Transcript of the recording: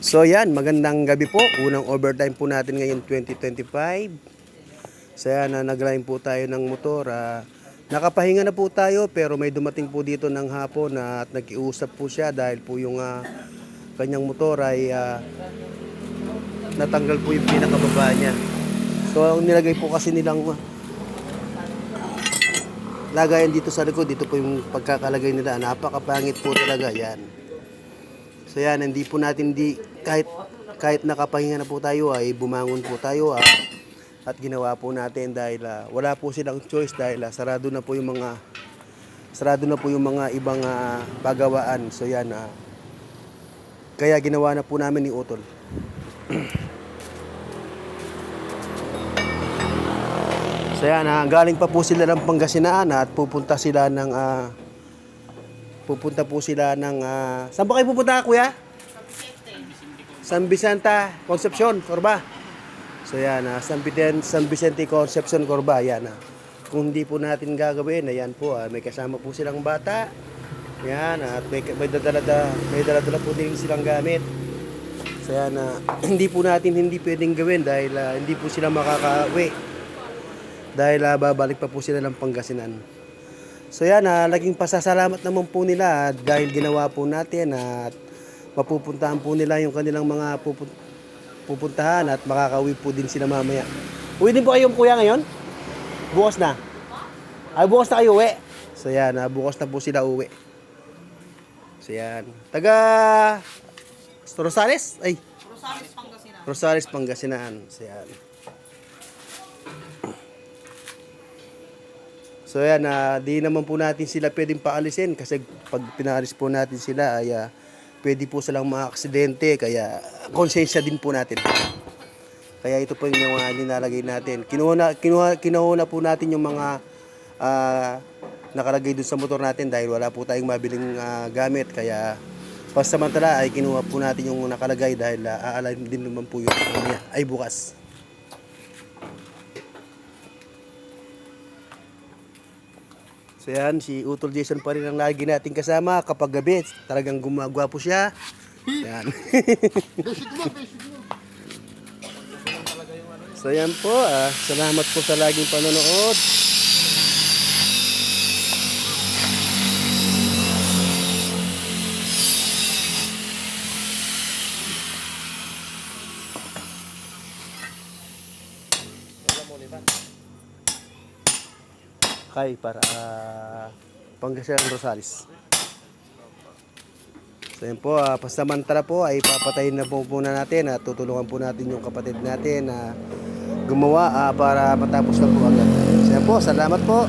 So yan, magandang gabi po. Unang overtime po natin ngayon 2025. So yan, nagline po tayo ng motor. Nakapahinga na po tayo pero may dumating po dito ng hapon at nag-iusap po siya dahil po yung kanyang motor ay natanggal po yung pinakababa niya. So ang nilagay po kasi nilang lagayan dito sa likod, dito po yung pagkakalagay nila. Napakapangit po talaga yan. So yan, hindi po natin kahit nakapahinga na po tayo ay bumangon po tayo at ginawa po natin dahil wala po silang choice dahil sarado na po yung mga ibang pagawaan. So yan, kaya ginawa na po namin ni Utol. So yan, galing pa po sila ng Pangasinan at pupunta po sila ng saan ba kayo pupunta, kuya? San Vicente Concepcion, Corba. So yan, San Vicente Concepcion, Corba. Yan, kung hindi po natin gagawin, ayan po, may kasama po silang bata. Yan, at may dala-dala po din silang gamit. So yan, hindi pwedeng gawin dahil hindi po sila makaka-uwi. Dahil babalik pa po sila ng Pangasinan. So yan, laging pasasalamat naman po nila dahil ginawa po natin at mapupuntahan po nila yung kanilang mga pupuntahan at makakauwi po din sila mamaya. Uwi din po kayo, kuya, ngayon? Bukas na? Ay, bukas na kayo uwi? So yan, bukas na po sila uwi. So yan, taga Rosales? Ay, Rosales, Pangasinan. So yan. So yan, di naman po natin sila pwedeng paalisin kasi pag pinalis po natin sila ay pwede po silang ma-aksidente, kaya konsensya din po natin. Kaya ito po yung nilalagay natin. Kinuha po natin yung mga nakalagay dun sa motor natin dahil wala po tayong mabiling gamit. Kaya pasamantala ay kinuha po natin yung nakalagay dahil aalay din naman po yung niya ay bukas. So yan, si Utol Jason pa rin ang lagi natin kasama kapag gabi. Talagang gumagawa po siya. Yan. So yan po, salamat po sa laging panonood. Kay para Pangasinan Rosales. So yan po, pasamantala po ay papatayin na po muna natin at tutulungan po natin yung kapatid natin na gumawa para matapos na po agad. So yan po, salamat po.